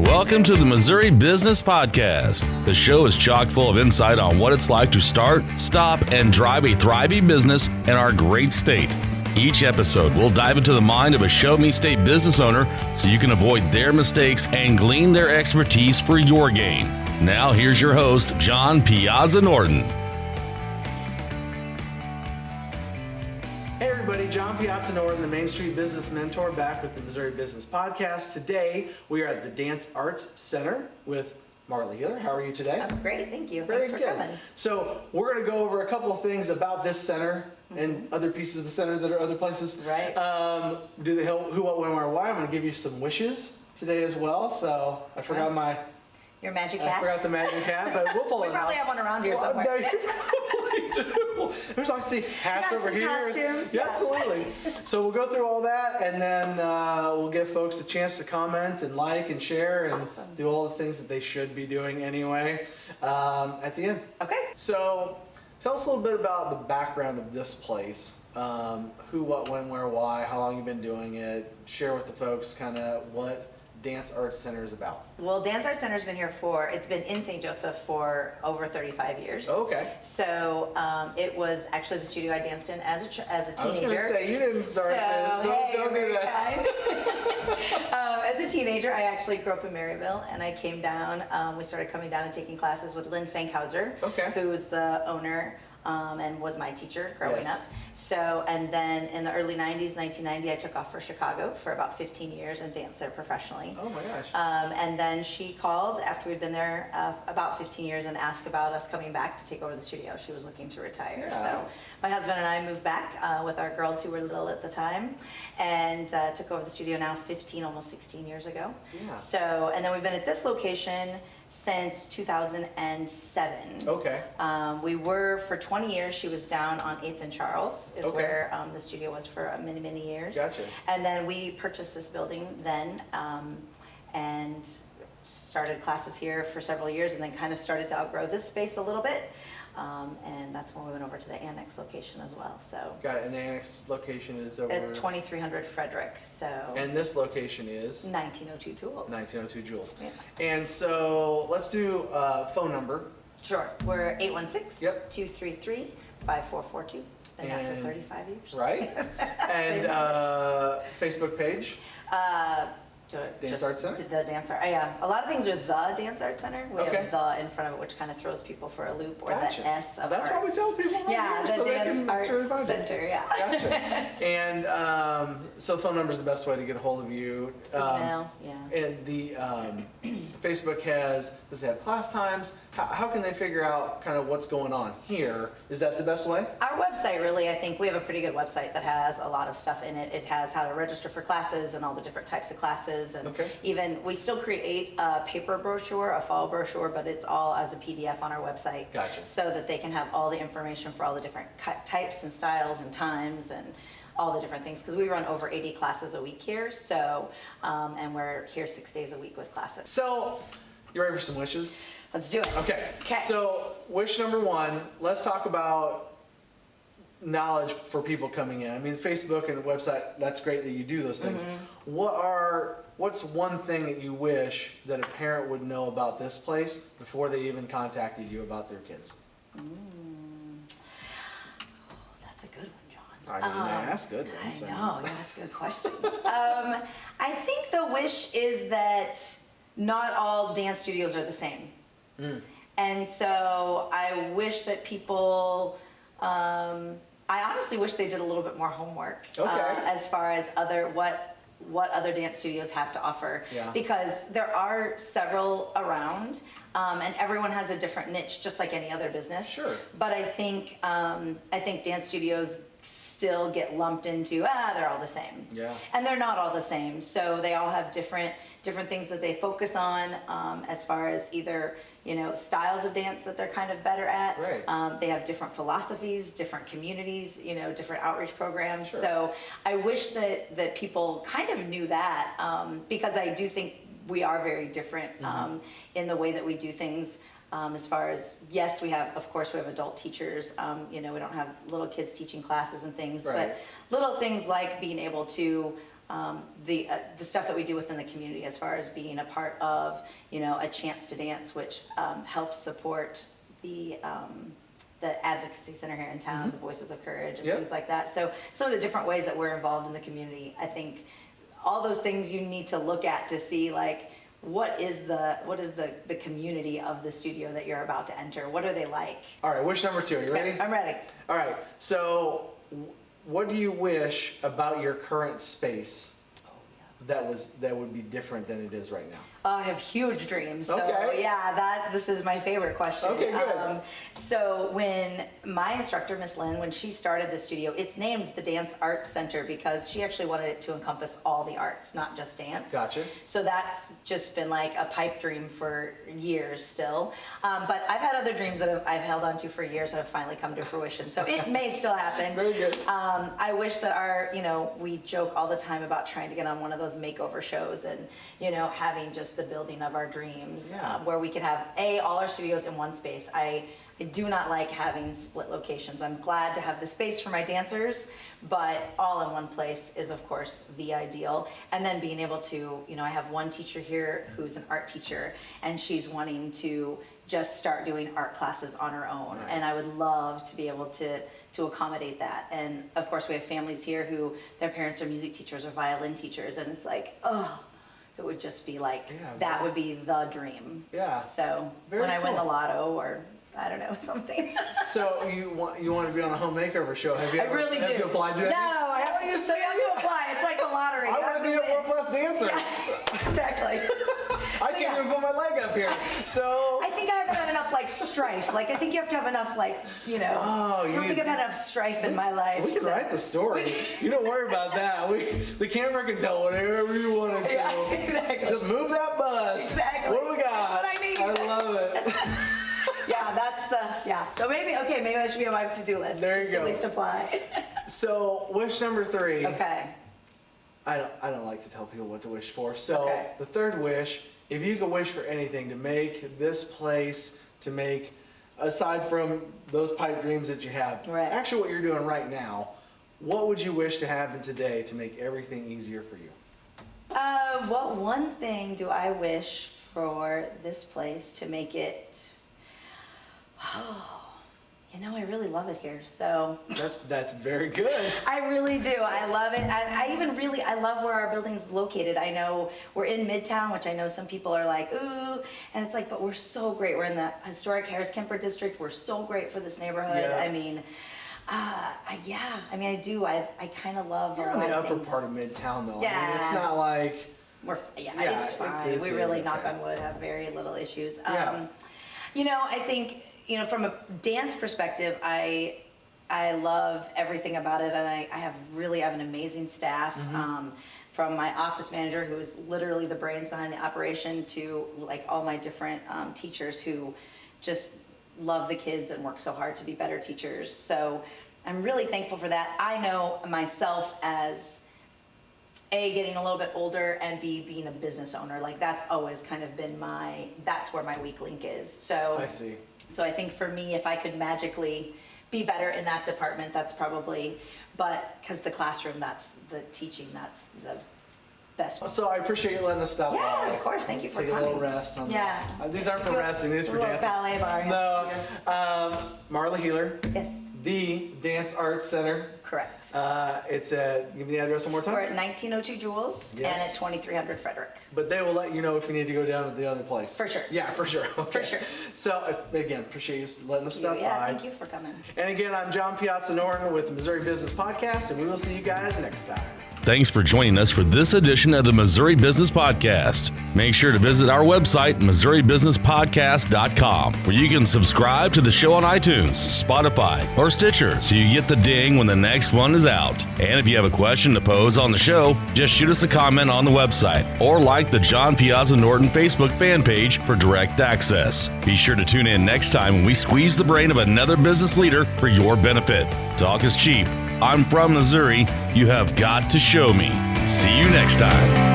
Welcome to the Missouri Business Podcast. The show is chock full of insight on what it's like to start, stop, and drive a thriving business in our great state. Each episode, we'll dive into the mind of a Show Me State business owner so you can avoid their mistakes and glean their expertise for your gain. Now, here's your host, John Piazza Norton. Hey everybody, John Piazza Norton, the Main Street Business Mentor, back with the Missouri Business Podcast. Today, we are at the Dance Arts Center with Marla Heeler. How are you today? I'm great, thank you. Very Thanks for good. coming. So, we're going to go over a couple of things about this center and other pieces of the center that are other places. Right. Do the who, what, when, where, why. I'm going to give you some wishes today as well. So, I forgot Your magic hat? I forgot the magic hat, but we'll pull it out. We probably have one around here somewhere. No, you probably do. There's obviously hats over here. Costumes, Yeah, absolutely. So we'll go through all that, and then we'll give folks a chance to comment and like and share and do all the things that they should be doing anyway at the end. Okay. So tell us a little bit about the background of this place. Who, what, when, where, why, how long you've been doing it. Share with the folks kind of what Dance Arts Center is about. Well, Dance Arts Center's been here it's been in St. Joseph for over 35 years. Okay. So it was actually the studio I danced in as a teenager. I was going to say, you didn't start this. Don't do that. As a teenager, I actually grew up in Maryville, and I came down. We started coming down and taking classes with Lynn Fankhauser, who was the owner and was my teacher growing up. So, and then in the early 90s, 1990, I took off for Chicago for about 15 years and danced there professionally. Oh my gosh. And then she called after we'd been there about 15 years and asked about us coming back to take over the studio. She was looking to retire. Yeah. So my husband and I moved back with our girls who were little at the time and took over the studio now 15, almost 16 years ago. Yeah. So, and then we've been at this location since 2007. Okay. We were, for 20 years, she was down on 8th and Charles, is Okay. where the studio was for many, many years. Gotcha. And then we purchased this building then and started classes here for several years and then kind of started to outgrow this space a little bit. And that's when we went over to the annex location as well. So Got it. And the annex location is over at 2300 Frederick. So and this location is 1902 Jules. 1902 Jules. Yeah. And so let's do phone number. Sure. We're 816 Yep. 233 5442. Been that for 35 years. Right. And Facebook page. Dance Arts Center? The Dance Art. Yeah, a lot of things are the Dance Arts Center. We Okay. have the in front of it, which kind of throws people for a loop, or Gotcha. the S of That's arts. why we tell people right Yeah, here, the so they Dance can make sure they Arts find it. Center. Yeah. Gotcha. And so phone number is the best way to get a hold of you. Email, yeah. And the Facebook does it have class times? How can they figure out kind of what's going on here? Is that the best way? Our website, really, I think we have a pretty good website that has a lot of stuff in it. It has how to register for classes and all the different types of classes. And even, we still create a paper brochure, a fall brochure, but it's all as a PDF on our website. Gotcha. So that they can have all the information for all the different types and styles and times and all the different things. Because we run over 80 classes a week here. So, and we're here 6 days a week with classes. So, you ready for some wishes? Let's do it. Okay. So, wish number one, let's talk about knowledge for people coming in. I mean, Facebook and the website, that's great that you do those things. What's one thing that you wish that a parent would know about this place before they even contacted you about their kids? That's a good one, John. I mean, they ask good ones. I know, you ask good questions. I think the wish is that not all dance studios are the same. And so I wish that people, I honestly wish they did a little bit more homework as far as what other dance studios have to offer. Yeah. Because there are several around, and everyone has a different niche, just like any other business. Sure. But I think dance studios still get lumped into, they're all the same. Yeah. And they're not all the same. So they all have different things that they focus on, as far as either, styles of dance that they're kind of better at. Right. They have different philosophies, different communities, different outreach programs. Sure. So I wish that people kind of knew that, because I do think we are very different in the way that we do things. As far as, yes, we have adult teachers, we don't have little kids teaching classes and things, but little things like being able to the stuff that we do within the community as far as being a part of, a Chance to Dance, which helps support the advocacy center here in town, the Voices of Courage and things like that. So some of the different ways that we're involved in the community, I think all those things you need to look at to see like, what is the community of the studio that you're about to enter? What are they like? All right, wish number 2. Are you ready? I'm ready. All right. So, what do you wish about your current space that would be different than it is right now? I have huge dreams. So Okay. yeah, this is my favorite question. Okay, good. So when my instructor, Miss Lynn, when she started the studio, it's named the Dance Arts Center because she actually wanted it to encompass all the arts, not just dance. Gotcha. So that's just been like a pipe dream for years still. But I've had other dreams that I've held on to for years that have finally come to fruition. So it may still happen. Very good. I wish that we joke all the time about trying to get on one of those makeover shows and, having just the building of our dreams, where we could have all our studios in one space. I do not like having split locations. I'm glad to have the space for my dancers, but all in one place is of course the ideal. And then being able to, I have one teacher here who's an art teacher, and she's wanting to just start doing art classes on her own. Nice. And I would love to be able to accommodate that. And of course we have families here who their parents are music teachers or violin teachers, and it's like, it would just be like, that would be the dream. Yeah. So Very when I win the cool. lotto or I don't know, something. So you want to be on a home makeover show? Have you I really do. Have you applied to it? No, I have to. So you have to apply. It's like the lottery. I want to be a world-class dancer. Yeah, exactly. I can't even put my leg up here. So I think I haven't had enough strife. I think you have to have enough I don't think I've had enough strife in my life. we can write the story. You don't worry about that. The camera can tell whatever you want it to. Yeah, exactly. Just move that bus. Exactly. What do we got? That's what I need. I love it. So maybe I should be on my to-do list. There you Just go. At least apply. So wish number 3. Okay. I don't like to tell people what to wish for. So Okay. the third wish, if you could wish for anything to make this place, aside from those pipe dreams that you have, Right. actually what you're doing right now, what would you wish to happen today to make everything easier for you? What one thing do I wish for this place to make it? I really love it here. So That's very good. I really do. I love it. And I love where our building's located. I know we're in Midtown, which I know some people are like, ooh, and it's like, but we're so great. We're in the historic Harris-Kemper district. We're so great for this neighborhood. Yeah. I do. I kind of love You're a in lot the of upper things. part of Midtown, though. Yeah. I mean, it's not like... It's fine. We really, knock on wood, have very little issues. Yeah. I think, from a dance perspective, I love everything about it, and I have an amazing staff. From my office manager, who is literally the brains behind the operation, to all my different teachers who just love the kids and work so hard to be better teachers. So I'm really thankful for that. I know myself as A, getting a little bit older, and B, being a business owner. That's always kind of been that's where my weak link is. So I see. So I think for me, if I could magically be better in that department, that's probably, because the classroom, that's the teaching, that's the best. So I appreciate you letting us stop by. Yeah, of course. Thank you for Take coming. a little rest. Yeah. These aren't for resting. These are for a little dancing. ballet bar. No. Marla Heeler, Yes, the Dance Arts Center. correct. It's at, give me the address one more time. We're at 1902 Jules and Yes. at 2300 Frederick. But they will let you know if you need to go down to the other place. For sure. Yeah, for sure. Okay. For sure. So again, appreciate you letting us stop Yeah, by. thank you for coming. And again, I'm John Piazza Norton with the Missouri Business Podcast, and we will see you guys next time. Thanks for joining us for this edition of the Missouri Business Podcast. Make sure to visit our website, MissouriBusinessPodcast.com, where you can subscribe to the show on iTunes, Spotify, or Stitcher so you get the ding when the next one is out. And if you have a question to pose on the show, just shoot us a comment on the website or like the John Piazza Norton Facebook fan page for direct access. Be sure to tune in next time when we squeeze the brain of another business leader for your benefit. Talk is cheap. I'm from Missouri. You have got to show me. See you next time.